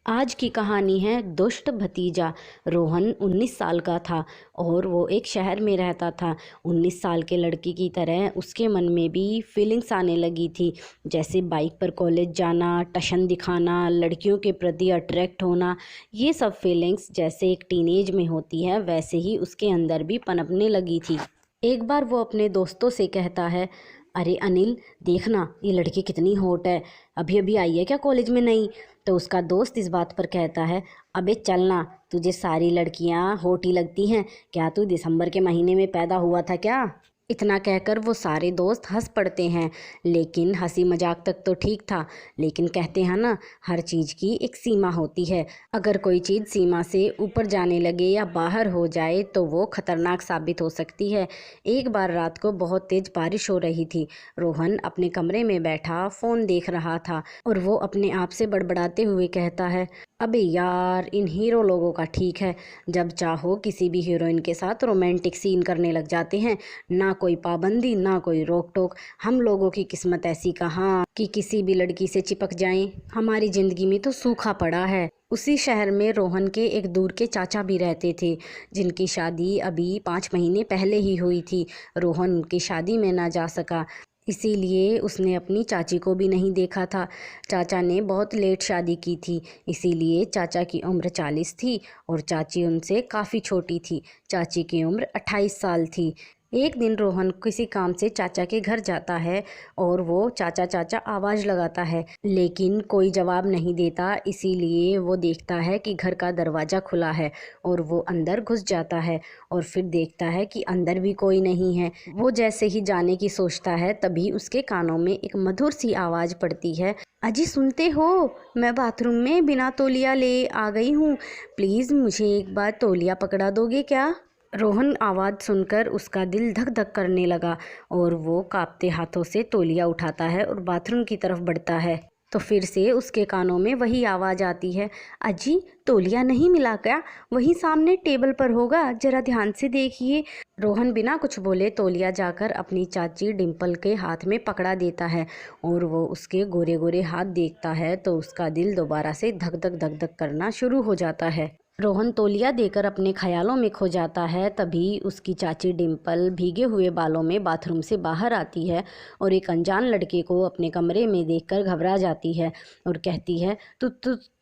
आज की कहानी है दुष्ट भतीजा। रोहन 19 साल का था और वो एक शहर में रहता था। 19 साल के लड़के की तरह उसके मन में भी फीलिंग्स आने लगी थी, जैसे बाइक पर कॉलेज जाना, टशन दिखाना, लड़कियों के प्रति अट्रैक्ट होना। ये सब फीलिंग्स जैसे एक टीनेज में होती है वैसे ही उसके अंदर भी पनपने लगी थी। एक बार वो अपने दोस्तों से कहता है, अरे अनिल, देखना ये लड़की कितनी हॉट है, अभी अभी आई है क्या कॉलेज में नई। तो उसका दोस्त इस बात पर कहता है, अबे चलना, तुझे सारी लड़कियां हॉट ही लगती हैं, क्या तू दिसंबर के महीने में पैदा हुआ था क्या। इतना कहकर वो सारे दोस्त हंस पड़ते हैं, लेकिन हंसी मजाक तक तो ठीक था। लेकिन कहते हैं ना, हर चीज़ की एक सीमा होती है। अगर कोई चीज़ सीमा से ऊपर जाने लगे या बाहर हो जाए तो वो खतरनाक साबित हो सकती है। एक बार रात को बहुत तेज बारिश हो रही थी। रोहन अपने कमरे में बैठा फ़ोन देख रहा था और वो अपने आप से बड़बड़ाते हुए कहता है, अबे यार, इन हीरो लोगों का ठीक है, जब चाहो किसी भी हीरोइन के साथ रोमांटिक सीन करने लग जाते हैं। ना कोई पाबंदी, ना कोई रोक टोक। हम लोगों की किस्मत ऐसी कहाँ कि किसी भी लड़की से चिपक जाएं। हमारी ज़िंदगी में तो सूखा पड़ा है। उसी शहर में रोहन के एक दूर के चाचा भी रहते थे, जिनकी शादी अभी 5 महीने पहले ही हुई थी। रोहन उनकी शादी में ना जा सका, इसीलिए उसने अपनी चाची को भी नहीं देखा था। चाचा ने बहुत लेट शादी की थी, इसीलिए चाचा की उम्र 40 थी और चाची उनसे काफ़ी छोटी थी। चाची की उम्र 28 साल थी। एक दिन रोहन किसी काम से चाचा के घर जाता है और वो चाचा चाचा आवाज़ लगाता है, लेकिन कोई जवाब नहीं देता। इसीलिए वो देखता है कि घर का दरवाज़ा खुला है और वो अंदर घुस जाता है और फिर देखता है कि अंदर भी कोई नहीं है। वो जैसे ही जाने की सोचता है तभी उसके कानों में एक मधुर सी आवाज़ पड़ती है, अजी सुनते हो, मैं बाथरूम में बिना तौलिया ले आ गई हूँ, प्लीज़ मुझे एक बार तौलिया पकड़ा दोगे क्या। रोहन आवाज़ सुनकर उसका दिल धक धक करने लगा और वो कांपते हाथों से तौलिया उठाता है और बाथरूम की तरफ बढ़ता है। तो फिर से उसके कानों में वही आवाज़ आती है, अजी तौलिया नहीं मिला क्या, वहीं सामने टेबल पर होगा, जरा ध्यान से देखिए। रोहन बिना कुछ बोले तौलिया जाकर अपनी चाची डिम्पल के हाथ में पकड़ा देता है और वो उसके गोरे गोरे हाथ देखता है तो उसका दिल दोबारा से धक धक धक धक करना शुरू हो जाता है। रोहन तौलिया देकर अपने ख्यालों में खो जाता है। तभी उसकी चाची डिम्पल भीगे हुए बालों में बाथरूम से बाहर आती है और एक अनजान लड़के को अपने कमरे में देखकर घबरा जाती है और कहती है,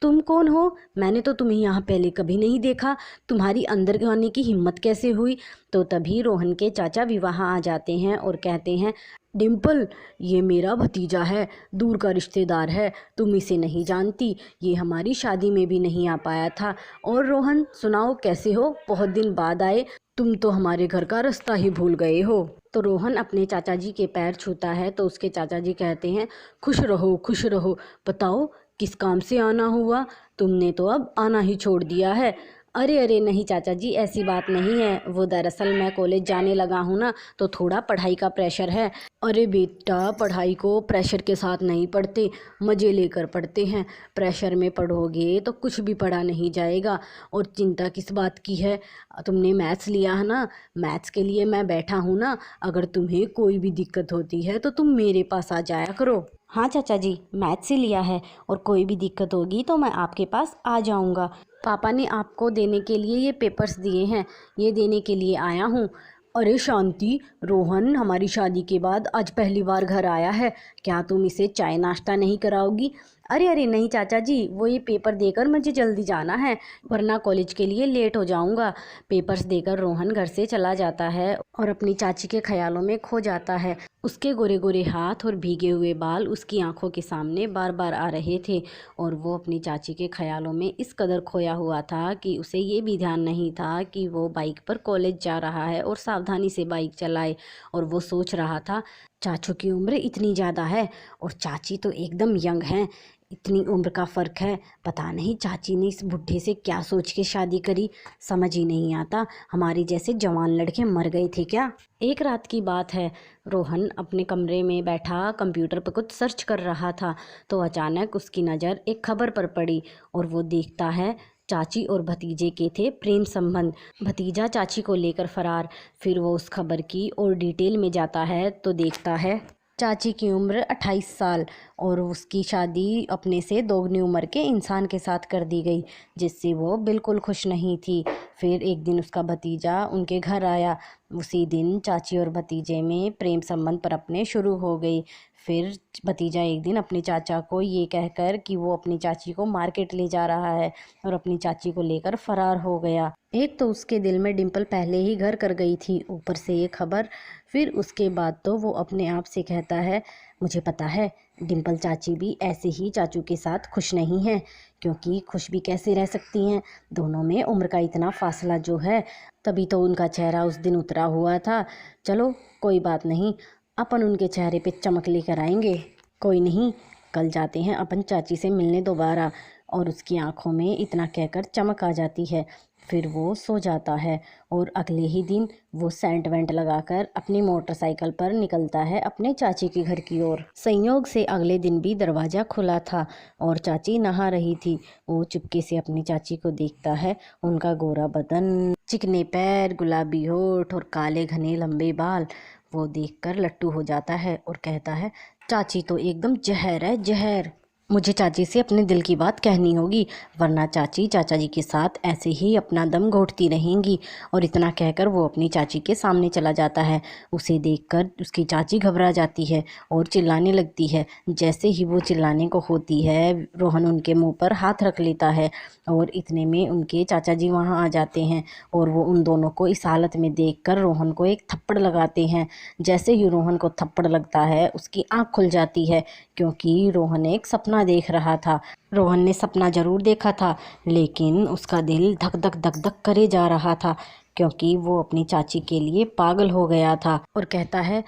तुम कौन हो, मैंने तो तुम्हें यहाँ पहले कभी नहीं देखा, तुम्हारी अंदर आने की हिम्मत कैसे हुई। तो तभी रोहन के चाचा भी वहाँ आ जाते हैं और कहते हैं, डिम्पल, ये मेरा भतीजा है, दूर का रिश्तेदार है, तुम इसे नहीं जानती, ये हमारी शादी में भी नहीं आ पाया था। और रोहन सुनाओ, कैसे हो, बहुत दिन बाद आए, तुम तो हमारे घर का रास्ता ही भूल गए हो। तो रोहन अपने चाचा जी के पैर छूता है तो उसके चाचा जी कहते हैं, खुश रहो खुश रहो, बताओ किस काम से आना हुआ, तुमने तो अब आना ही छोड़ दिया है। अरे अरे नहीं चाचा जी, ऐसी बात नहीं है, वो दरअसल मैं कॉलेज जाने लगा हूँ ना, तो थोड़ा पढ़ाई का प्रेशर है। अरे बेटा, पढ़ाई को प्रेशर के साथ नहीं पढ़ते, मज़े लेकर पढ़ते हैं। प्रेशर में पढ़ोगे तो कुछ भी पढ़ा नहीं जाएगा। और चिंता किस बात की है, तुमने मैथ्स लिया है ना, मैथ्स के लिए मैं बैठा हूँ ना, अगर तुम्हें कोई भी दिक्कत होती है तो तुम मेरे पास आ जाया करो। हाँ चाचा जी, मैथ्स ही लिया है और कोई भी दिक्कत होगी तो मैं आपके पास आ जाऊँगा। पापा ने आपको देने के लिए ये पेपर्स दिए हैं, ये देने के लिए आया हूँ। अरे शांति, रोहन हमारी शादी के बाद आज पहली बार घर आया है, क्या तुम इसे चाय नाश्ता नहीं कराओगी। अरे अरे नहीं चाचा जी, वो ये पेपर देकर मुझे जल्दी जाना है, वरना कॉलेज के लिए लेट हो जाऊंगा। पेपर्स देकर रोहन घर से चला जाता है और अपनी चाची के ख्यालों में खो जाता है। उसके गोरे गोरे हाथ और भीगे हुए बाल उसकी आंखों के सामने बार बार आ रहे थे और वो अपनी चाची के ख्यालों में इस कदर खोया हुआ था कि उसे ये भी ध्यान नहीं था कि वो बाइक पर कॉलेज जा रहा है और सावधानी से बाइक चलाए। और वो सोच रहा था, चाचू की उम्र इतनी ज़्यादा है और चाची तो एकदम यंग हैं, इतनी उम्र का फ़र्क है, पता नहीं चाची ने इस बुढ़े से क्या सोच के शादी करी, समझ ही नहीं आता, हमारी जैसे जवान लड़के मर गए थे क्या। एक रात की बात है, रोहन अपने कमरे में बैठा कंप्यूटर पर कुछ सर्च कर रहा था तो अचानक उसकी नज़र एक खबर पर पड़ी और वो देखता है, चाची और भतीजे के थे प्रेम संबंध, भतीजा चाची को लेकर फरार। फिर वो उस खबर की और डिटेल में जाता है तो देखता है, चाची की उम्र 28 साल और उसकी शादी अपने से दोगुनी उम्र के इंसान के साथ कर दी गई, जिससे वो बिल्कुल खुश नहीं थी। फिर एक दिन उसका भतीजा उनके घर आया। उसी दिन चाची और भतीजे में प्रेम संबंध पनपने शुरू हो गई। फिर भतीजा एक दिन अपने चाचा को ये कहकर कि वो अपनी चाची को मार्केट ले जा रहा है और अपनी चाची को लेकर फरार हो गया। एक तो उसके दिल में डिम्पल पहले ही घर कर गई थी, ऊपर से ये खबर। फिर उसके बाद तो वो अपने आप से कहता है, मुझे पता है डिम्पल चाची भी ऐसे ही चाचू के साथ खुश नहीं है, क्योंकि खुश भी कैसे रह सकती हैं, दोनों में उम्र का इतना फासला जो है, तभी तो उनका चेहरा उस दिन उतरा हुआ था। चलो कोई बात नहीं, अपन उनके चेहरे पे चमक लेकर आएंगे। कोई नहीं, कल जाते हैं अपन चाची से मिलने दोबारा। और उसकी आंखों में इतना कहकर चमक आ जाती है। फिर वो सो जाता है और अगले ही दिन वो सेंट वेंट लगाकर अपनी मोटरसाइकिल पर निकलता है अपने चाची के घर की ओर। संयोग से अगले दिन भी दरवाज़ा खुला था और चाची नहा रही थी। वो चुपके से अपनी चाची को देखता है। उनका गोरा बदन, चिकने पैर, गुलाबी होठ और काले घने लंबे बाल वो देखकर लट्टू हो जाता है और कहता है, चाची तो एकदम जहर है, जहर। मुझे चाची से अपने दिल की बात कहनी होगी, वरना चाची चाचा जी के साथ ऐसे ही अपना दम घोंटती रहेंगी। और इतना कहकर वो अपनी चाची के सामने चला जाता है। उसे देखकर उसकी चाची घबरा जाती है और चिल्लाने लगती है। जैसे ही वो चिल्लाने को होती है, रोहन उनके मुंह पर हाथ रख लेता है और इतने में उनके चाचा जी वहाँ आ जाते हैं और वो उन दोनों को इस हालत में देखकर रोहन को एक थप्पड़ लगाते हैं। जैसे ही रोहन को थप्पड़ लगता है, उसकी आँख खुल जाती है, क्योंकि रोहन एक सपना देख रहा था। रोहन ने सपना जरूर देखा था, लेकिन उसका दिल धक धक धक धक करे जा रहा था, क्योंकि वो अपनी चाची के लिए पागल हो गया था। और कहता है,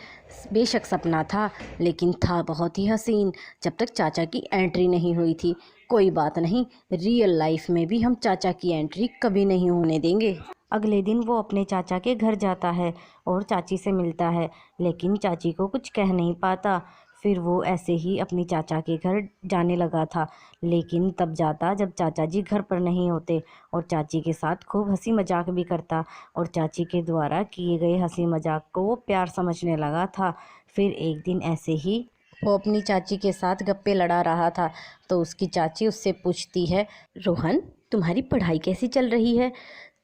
बेशक सपना था, लेकिन था बहुत ही हसीन, जब तक चाचा की एंट्री नहीं हुई थी। कोई बात नहीं, रियल लाइफ में भी हम चाचा की एंट्री कभी नहीं होने देंगे। अगले दिन वो अपने चाचा के घर जाता है और चाची से मिलता है, लेकिन चाची को कुछ कह नहीं पाता। फिर वो ऐसे ही अपनी चाचा के घर जाने लगा था, लेकिन तब जाता जब चाचा जी घर पर नहीं होते और चाची के साथ खूब हंसी मजाक भी करता और चाची के द्वारा किए गए हंसी मजाक को वो प्यार समझने लगा था। फिर एक दिन ऐसे ही वो अपनी चाची के साथ गप्पे लड़ा रहा था, तो उसकी चाची उससे पूछती है, रोहन तुम्हारी पढ़ाई कैसी चल रही है?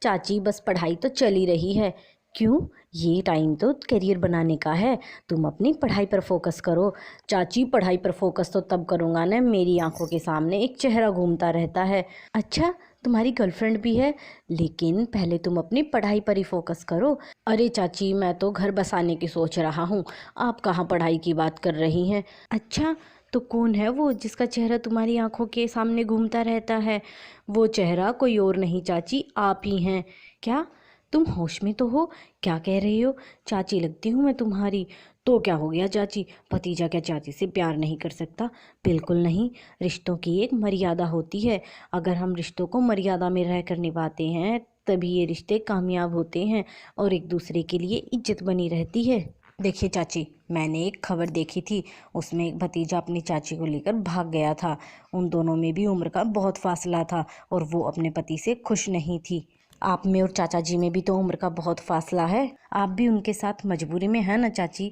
चाची, बस पढ़ाई तो चल ही रही है। क्यों? ये टाइम तो करियर बनाने का है, तुम अपनी पढ़ाई पर फोकस करो। चाची, पढ़ाई पर फोकस तो तब करूँगा ना, मेरी आंखों के सामने एक चेहरा घूमता रहता है। अच्छा, तुम्हारी गर्लफ्रेंड भी है? लेकिन पहले तुम अपनी पढ़ाई पर ही फोकस करो। अरे चाची, मैं तो घर बसाने की सोच रहा हूँ, आप कहाँ पढ़ाई की बात कर रही हैं? अच्छा, तो कौन है वो जिसका चेहरा तुम्हारी आंखों के सामने घूमता रहता है? वो चेहरा कोई और नहीं चाची, आप ही हैं। क्या तुम होश में तो हो? क्या कह रही हो? चाची लगती हूँ मैं तुम्हारी? तो क्या हो गया चाची, भतीजा क्या चाची से प्यार नहीं कर सकता? बिल्कुल नहीं, रिश्तों की एक मर्यादा होती है। अगर हम रिश्तों को मर्यादा में रहकर निभाते हैं, तभी ये रिश्ते कामयाब होते हैं और एक दूसरे के लिए इज्जत बनी रहती है। देखिए चाची, मैंने एक खबर देखी थी, उसमें एक भतीजा अपनी चाची को लेकर भाग गया था। उन दोनों में भी उम्र का बहुत फासला था और वो अपने पति से खुश नहीं थी। आप में और चाचा जी में भी तो उम्र का बहुत फासला है, आप भी उनके साथ मजबूरी में हैं ना चाची?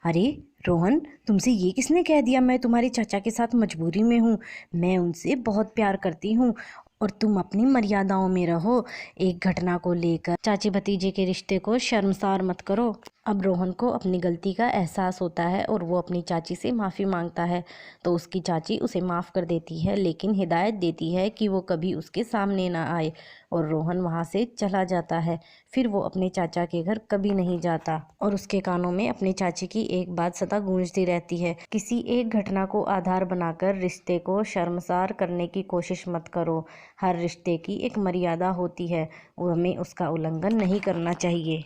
अरे रोहन, तुमसे ये किसने कह दिया मैं तुम्हारे चाचा के साथ मजबूरी में हूँ? मैं उनसे बहुत प्यार करती हूँ और तुम अपनी मर्यादाओं में रहो। एक घटना को लेकर चाची भतीजे के रिश्ते को शर्मसार मत करो। अब रोहन को अपनी गलती का एहसास होता है और वो अपनी चाची से माफ़ी मांगता है, तो उसकी चाची उसे माफ़ कर देती है, लेकिन हिदायत देती है कि वो कभी उसके सामने ना आए और रोहन वहाँ से चला जाता है। फिर वो अपने चाचा के घर कभी नहीं जाता और उसके कानों में अपनी चाची की एक बात सदा गूंजती रहती है, किसी एक घटना को आधार बनाकर रिश्ते को शर्मसार करने की कोशिश मत करो। हर रिश्ते की एक मर्यादा होती है, वो हमें उसका उल्लंघन नहीं करना चाहिए।